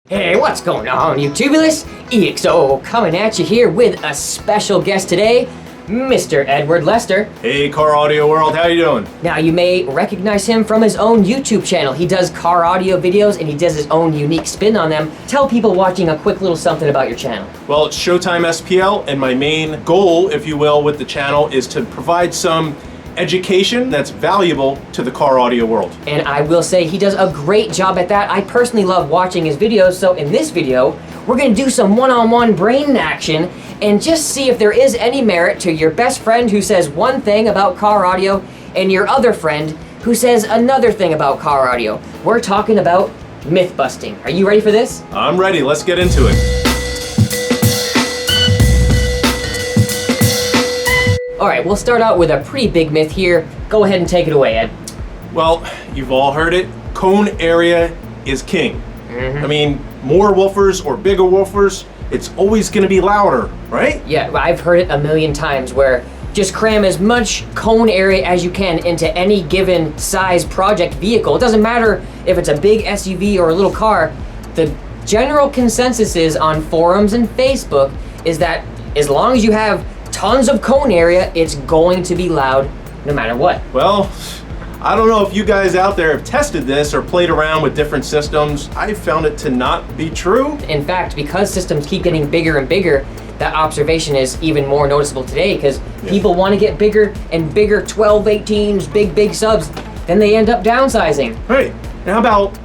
Hey, what's going on, YouTubulous? EXO coming at you here with a special guest today, Mr. Edward Lester. Hey, Car Audio World, how you doing? Now, you may recognize him from his own YouTube channel. He does car audio videos and he does his own unique spin on them. Tell people watching a quick little something about your channel. Well, it's Showtime SPL, and my main goal, if you will, with the channel is to provide some education that's valuable to the car audio world. And I will say he does a great job at that. I personally love watching his videos, so in this video, we're gonna do some one-on-one brain action and just see if there is any merit to your best friend who says one thing about car audio and your other friend who says another thing about car audio. We're talking about myth busting. Are you ready for this? I'm ready, let's get into it. All right, we'll start out with a pretty big myth here. Go ahead and take it away, Ed. Well, you've all heard it, cone area is king. I mean, more woofers or bigger woofers, it's always gonna be louder, right? Yeah, I've heard it a million times where just cram as much cone area as you can into any given size project vehicle. It doesn't matter if it's a big SUV or a little car. The general consensus is on forums and Facebook is that as long as you have tons of cone area, it's going to be loud no matter what. Well, I don't know if you guys out there have tested this or played around with different systems. I found it to not be true. In fact, because systems keep getting bigger and bigger, that observation is even more noticeable today because people want to get bigger and bigger 12, 18s, big subs, then they end up downsizing. Right. And how about,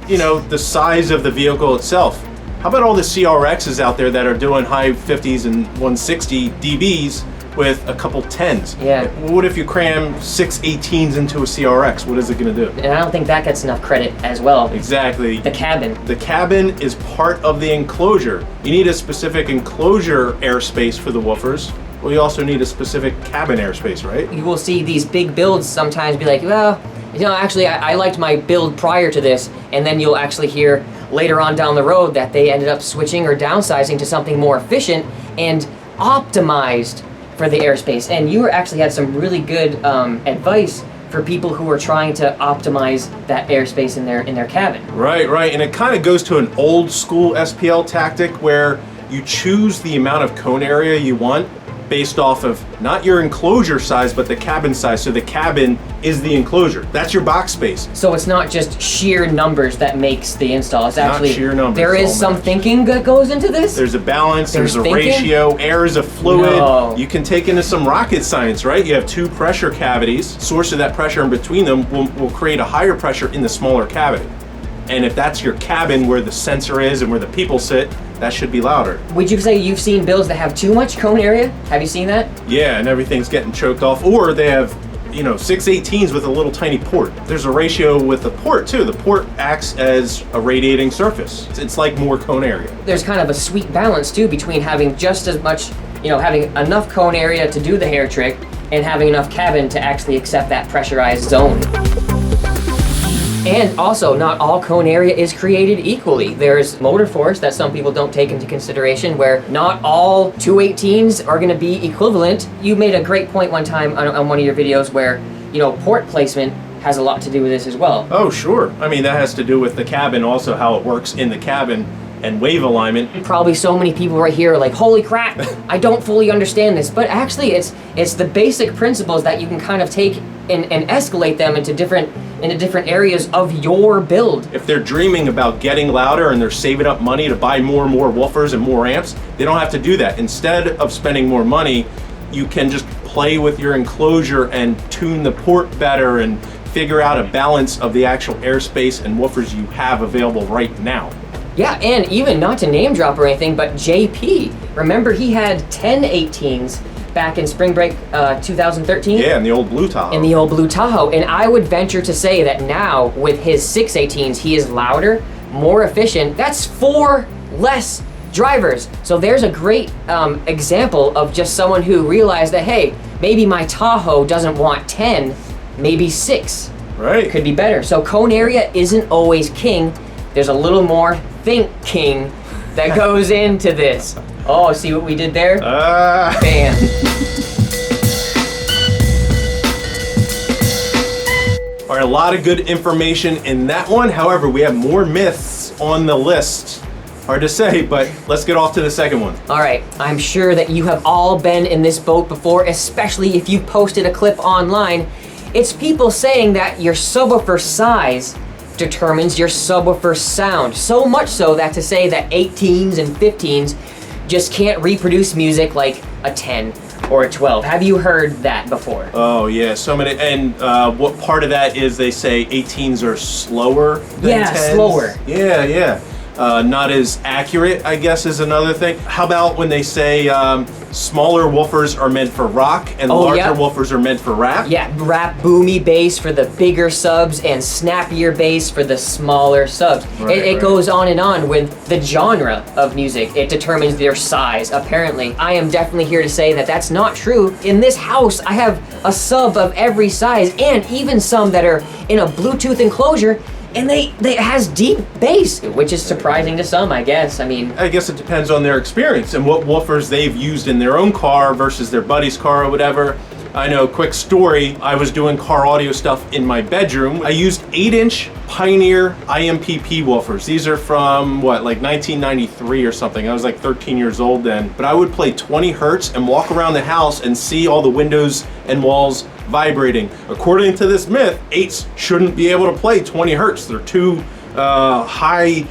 the size of the vehicle itself? How about all the CRXs out there that are doing high 50s and 160 dBs with a couple 10s? Yeah. What if you cram 6 18s into a CRX? What is it going to do? And I don't think that gets enough credit as well. Exactly. The cabin. The cabin is part of the enclosure. You need a specific enclosure airspace for the woofers. Well, you also need a specific cabin airspace, right? You will see these big builds sometimes be like, well, actually I liked my build prior to this, and then you'll actually hear later on down the road that they ended up switching or downsizing to something more efficient and optimized for the airspace. And you actually had some really good advice for people who are trying to optimize that airspace in their cabin. Right, and it kind of goes to an old school SPL tactic where you choose the amount of cone area you want based off of not your enclosure size, but the cabin size. So the cabin is the enclosure. That's your box space. So it's not just sheer numbers that makes the install. It's actually not sheer numbers. There is some thinking that goes into this. There's a balance, there's a thinking? ratio, air is a fluid. No. You can take into some rocket science, right? You have two pressure cavities. Source of that pressure in between them will create a higher pressure in the smaller cavity. And if that's your cabin where the sensor is and where the people sit, that should be louder. Would you say you've seen builds that have too much cone area? Have you seen that? Yeah, and everything's getting choked off. Or they have, 6 18s with a little tiny port. There's a ratio with the port too. The port acts as a radiating surface. It's like more cone area. There's kind of a sweet balance too between having just as much, having enough cone area to do the hair trick and having enough cabin to actually accept that pressurized zone. And also, not all cone area is created equally. There's motor force that some people don't take into consideration, where not all 218s are gonna be equivalent. You made a great point one time on one of your videos where, port placement has a lot to do with this as well. Oh, sure. I mean, that has to do with the cabin, also how it works in the cabin and wave alignment. Probably so many people right here are like, holy crap, I don't fully understand this. But actually, it's the basic principles that you can kind of take and escalate them into different areas of your build. If they're dreaming about getting louder and they're saving up money to buy more and more woofers and more amps, they don't have to do that. Instead of spending more money, you can just play with your enclosure and tune the port better and figure out a balance of the actual airspace and woofers you have available right now. Yeah, and even not to name drop or anything, but JP, remember he had 10 18s back in spring break 2013? Yeah, in the old blue Tahoe. In the old blue Tahoe. And I would venture to say that now with his 6 18s, he is louder, more efficient. That's 4 less drivers. So there's a great example of just someone who realized that, hey, maybe my Tahoe doesn't want 10, maybe 6. Right. Could be better. So cone area isn't always king. There's a little more thinking that goes into this. Oh, see what we did there? Bam. All right, a lot of good information in that one. However, we have more myths on the list Hard to say, but let's get off to the second one. All right, I'm sure that you have all been in this boat before, especially if you posted a clip online. It's people saying that your subwoofer size determines your subwoofer sound. So much so that to say that 18s and 15s just can't reproduce music like a 10 or a 12. Have you heard that before? Oh yeah, so many. And what part of that is they say 18s are slower than 10s? Slower. Yeah. Not as accurate, I guess, is another thing. How about when they say smaller woofers are meant for rock and larger woofers are meant for rap? Yeah, rap boomy bass for the bigger subs and snappier bass for the smaller subs. It goes on and on with the genre of music. It determines their size, apparently. I am definitely here to say that that's not true. In this house, I have a sub of every size and even some that are in a Bluetooth enclosure, and they has deep bass, which is surprising to some, I guess. I guess it depends on their experience and what woofers they've used in their own car versus their buddy's car or whatever. I know, quick story, I was doing car audio stuff in my bedroom. I used 8-inch Pioneer IMPP woofers. These are from, like 1993 or something. I was like 13 years old then. But I would play 20 hertz and walk around the house and see all the windows and walls vibrating. According to this myth, 8s shouldn't be able to play 20 hertz. They're too high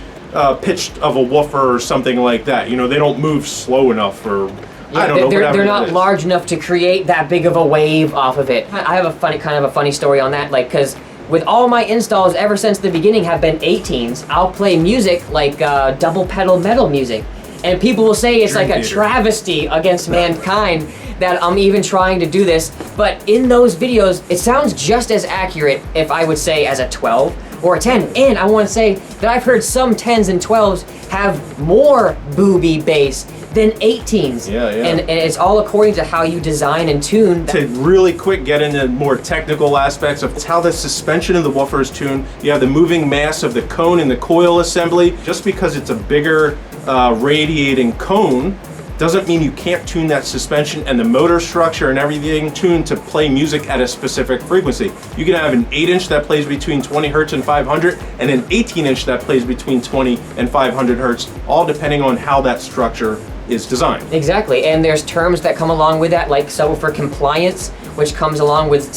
pitched of a woofer or something like that. You know, they don't move slow enough, or I don't know. They're not large enough to create that big of a wave off of it. I have a funny story on that, like, because with all my installs ever since the beginning have been 18s, I'll play music like double pedal metal music. And people will say it's like a travesty against mankind that I'm even trying to do this. But in those videos, it sounds just as accurate, if I would say, as a 12 or a 10. And I want to say that I've heard some 10s and 12s have more booby bass than 18s. Yeah. And it's all according to how you design and tune. To really quick get into more technical aspects of how the suspension of the woofer is tuned, you have the moving mass of the cone and the coil assembly. Just because it's a bigger radiating cone doesn't mean you can't tune that suspension and the motor structure and everything tuned to play music at a specific frequency. You can have an 8-inch that plays between 20 hertz and 500 and an 18-inch that plays between 20 and 500 hertz, all depending on how that structure is designed. Exactly, and there's terms that come along with that, like subwoofer compliance, which comes along with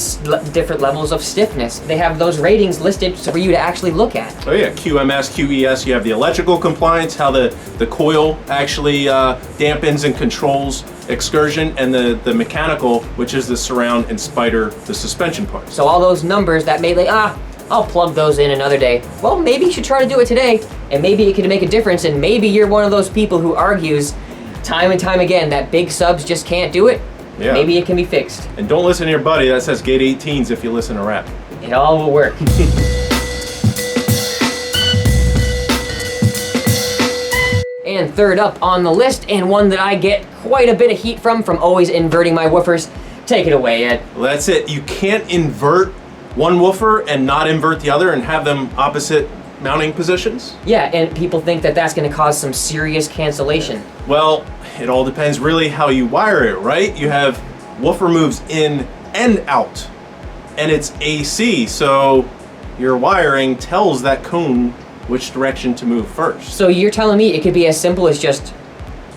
different levels of stiffness. They have those ratings listed for you to actually look at. Oh yeah, QMS, QES, you have the electrical compliance, how the coil actually dampens and controls excursion, and the mechanical, which is the surround and spider, the suspension part. So all those numbers that may I'll plug those in another day. Well, maybe you should try to do it today, and maybe it can make a difference, and maybe you're one of those people who argues time and time again that big subs just can't do it. Yeah. Maybe it can be fixed. And don't listen to your buddy that says get 18s if you listen to rap. It all will work. And third up on the list, and one that I get quite a bit of heat from always inverting my woofers. Take it away, Ed. Well, that's it. You can't invert one woofer and not invert the other and have them opposite mounting positions? Yeah, and people think that that's going to cause some serious cancellation. Well, it all depends really how you wire it, right? You have woofer moves in and out, and it's AC, so your wiring tells that cone which direction to move first. So you're telling me it could be as simple as just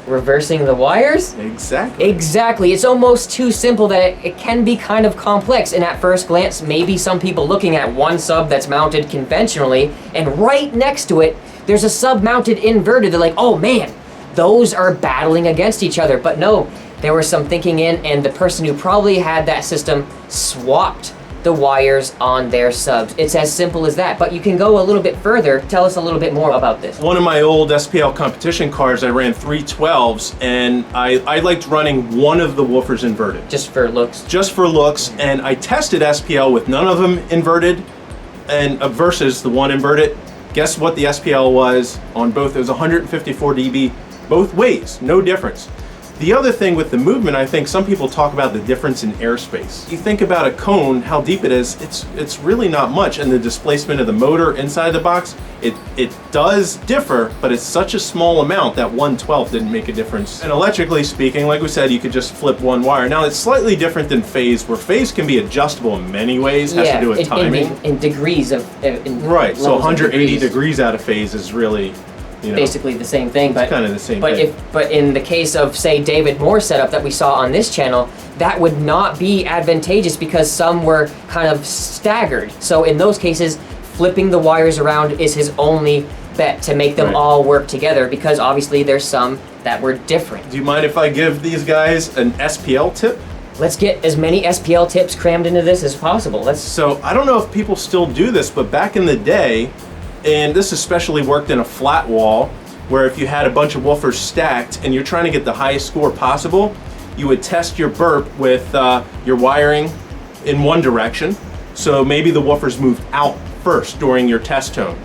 reversing the wires? Exactly. Exactly. It's almost too simple that it can be kind of complex, and at first glance, maybe some people looking at one sub that's mounted conventionally, and right next to it, there's a sub mounted inverted. They're like, oh man, those are battling against each other. But no, there was some thinking in, and the person who probably had that system swapped the wires on their subs. It's as simple as that, but you can go a little bit further. Tell us a little bit more about this. One of my old SPL competition cars, I ran 312s, and I liked running one of the woofers inverted. Just for looks? Just for looks, and I tested SPL with none of them inverted, and versus the one inverted. Guess what the SPL was on both? It was 154 dB both ways, no difference. The other thing with the movement, I think some people talk about the difference in airspace. You think about a cone, how deep it is, it's really not much, and the displacement of the motor inside the box, it does differ, but it's such a small amount that 1/12 didn't make a difference. And electrically speaking, like we said, you could just flip one wire. Now it's slightly different than phase, where phase can be adjustable in many ways, has to do with timing. In degrees of right, so 180 degrees. degrees out of phase is really You know? basically the same thing. But kind of the same thing. But in the case of, say, David Moore's setup that we saw on this channel, that would not be advantageous because some were kind of staggered. So in those cases, flipping the wires around is his only bet to make them all work together, because obviously there's some that were different. Do you mind if I give these guys an SPL tip? Let's get as many SPL tips crammed into this as possible. So I don't know if people still do this, but back in the day, and this especially worked in a flat wall, where if you had a bunch of woofers stacked and you're trying to get the highest score possible, you would test your burp with your wiring in one direction. So maybe the woofers moved out first during your test tone.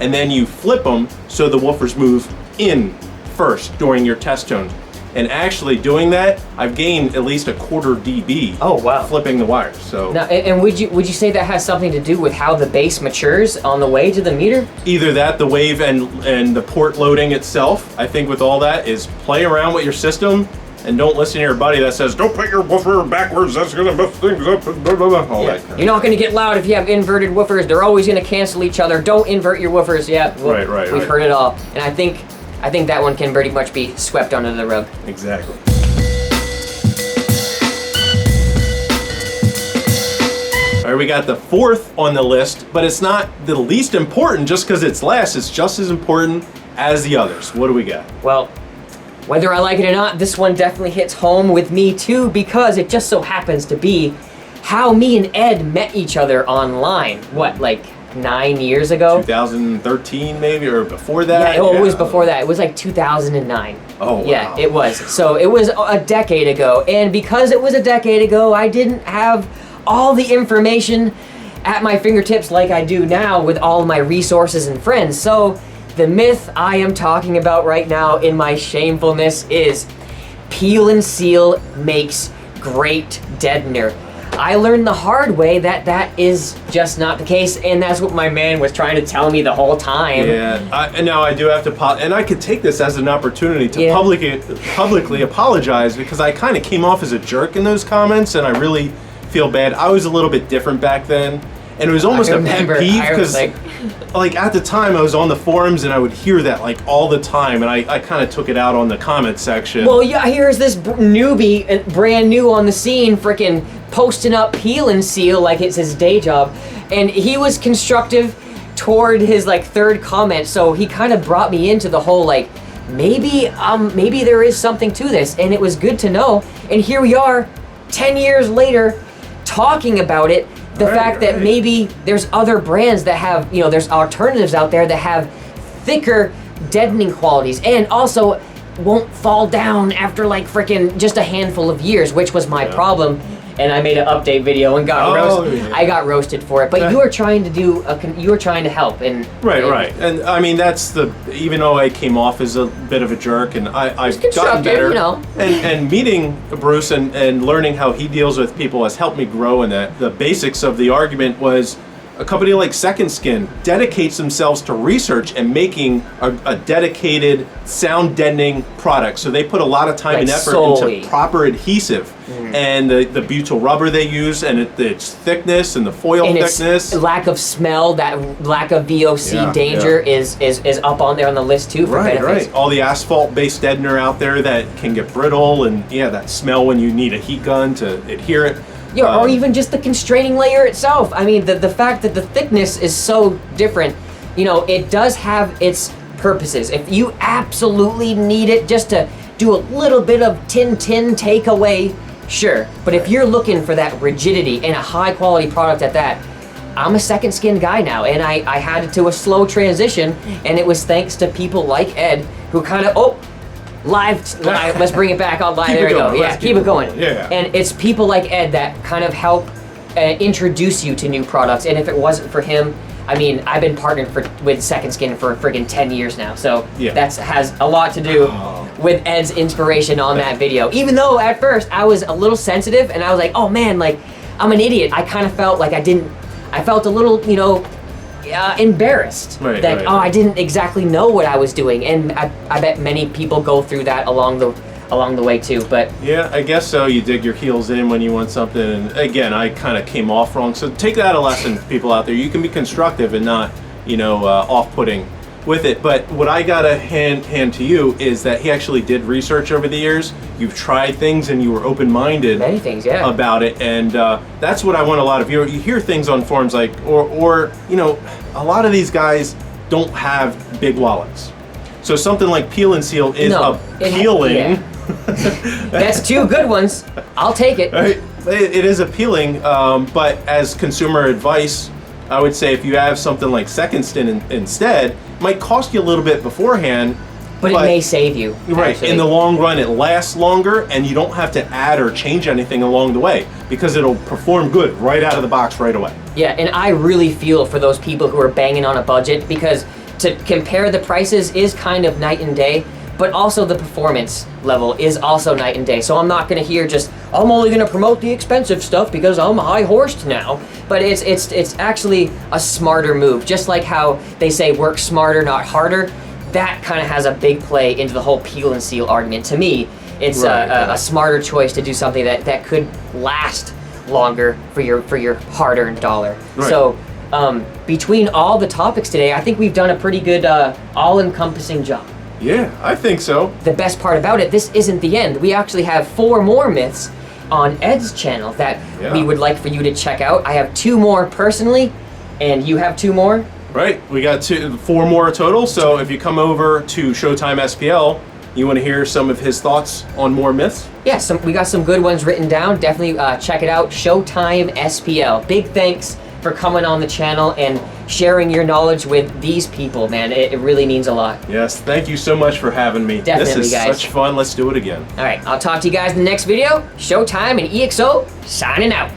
And then you flip them so the woofers move in first during your test tone. And actually doing that, I've gained at least a quarter dB. Oh wow! Flipping the wires. So now, and would you say that has something to do with how the bass matures on the way to the meter? Either that, the wave, and the port loading itself. I think with all that is play around with your system, and don't listen to your buddy that says don't put your woofer backwards. That's gonna mess things up. And blah, blah, blah, all that. You're not gonna get loud if you have inverted woofers. They're always gonna cancel each other. Don't invert your woofers. Yeah, well, we've heard it all, and I think that one can pretty much be swept under the rug. Exactly. All right, we got the fourth on the list, but it's not the least important just because it's last. It's just as important as the others. What do we got? Well, whether I like it or not, this one definitely hits home with me too, because it just so happens to be how me and Ed met each other online. What, like 9 years ago? 2013 maybe, or before that? Yeah, it was before that. It was like 2009. Oh, wow. Yeah, it was. So it was a decade ago. And because it was a decade ago, I didn't have all the information at my fingertips like I do now with all my resources and friends. So the myth I am talking about right now in my shamefulness is peel and seal makes great deadener. I learned the hard way that is just not the case, and that's what my man was trying to tell me the whole time. Yeah, and now I do have to, and I could take this as an opportunity to publicly apologize, because I kind of came off as a jerk in those comments, and I really feel bad. I was a little bit different back then, and it was almost a pet peeve, because like at the time I was on the forums and I would hear that like all the time, and I kind of took it out on the comment section. Well, yeah, here's this newbie, brand new on the scene, freaking posting up peel and seal like it's his day job, and he was constructive toward his like third comment, so he kind of brought me into the whole like maybe there is something to this, and it was good to know. And here we are 10 years later talking about it, the fact that maybe there's other brands that have, you know, there's alternatives out there that have thicker deadening qualities and also won't fall down after like freaking just a handful of years, which was my problem. And I made an update video and got roasted. Yeah. I got roasted for it, but you were trying to do you were trying to help, and right. And I mean, that's even though I came off as a bit of a jerk, and I've gotten better, you know. And meeting Bruce and learning how he deals with people has helped me grow in that. The basics of the argument was a company like Second Skin dedicates themselves to research and making a dedicated sound deadening product. So they put a lot of time and effort into proper adhesive and the butyl rubber they use, and its thickness and the foil thickness. Its lack of smell, that lack of VOC danger is up on there on the list too for benefits. Right. All the asphalt-based deadener out there that can get brittle, and that smell when you need a heat gun to adhere it. Yeah, or even just the constraining layer itself. I mean, the fact that the thickness is so different, you know, it does have its purposes. If you absolutely need it just to do a little bit of tin takeaway, sure. But if you're looking for that rigidity and a high quality product at that, I'm a Second Skin guy now, and I had it to a slow transition, and it was thanks to people like Ed who kind of, live, let's bring it back on live. There we go. Yeah, keep it going. Yeah. And it's people like Ed that kind of help introduce you to new products. And if it wasn't for him, I mean, I've been partnered with Second Skin for friggin' 10 years now. So that has a lot to do with Ed's inspiration on that video. Even though at first I was a little sensitive and I was like, oh man, like I'm an idiot. I kind of felt like I felt a little, you know, embarrassed that I didn't exactly know what I was doing, and I bet many people go through that along the way too. But yeah, I guess so. You dig your heels in when you want something, and again, I kind of came off wrong. So take that a lesson, people out there. You can be constructive and not, you know, off-putting with it. But what I gotta hand to you is that he actually did research over the years. You've tried things and you were open-minded. Many things, yeah. About it, and that's what I want a lot of you. You hear things on forums like, or you know, a lot of these guys don't have big wallets. So something like Peel and Seal is appealing. That's two good ones. I'll take it. Right? It is appealing, but as consumer advice, I would say if you have something like second stint instead, it might cost you a little bit beforehand. But it may save you. Right. Actually. In the long run, it lasts longer, and you don't have to add or change anything along the way because it'll perform good right out of the box right away. Yeah, and I really feel for those people who are banging on a budget, because to compare the prices is kind of night and day, but also the performance level is also night and day. So I'm not going to hear just, I'm only going to promote the expensive stuff because I'm high-horsed now. But it's actually a smarter move. Just like how they say work smarter, not harder. That kind of has a big play into the whole Peel and Seal argument. To me, it's a smarter choice to do something that could last longer for your hard-earned dollar. Right. So between all the topics today, I think we've done a pretty good all-encompassing job. Yeah, I think so. The best part about it, this isn't the end. We actually have 4 more myths on Ed's channel that we would like for you to check out. I have 2 more personally, and you have 2 more? Right, we got 4 more total, so if you come over to Showtime SPL, you want to hear some of his thoughts on more myths? Yeah, we got some good ones written down. Definitely check it out, Showtime SPL. Big thanks for coming on the channel and sharing your knowledge with these people, man. It really means a lot. Yes, thank you so much for having me. Definitely, this is guys. such fun. Let's do it again. All right, I'll talk to you guys in the next video. Showtime and EXO signing out.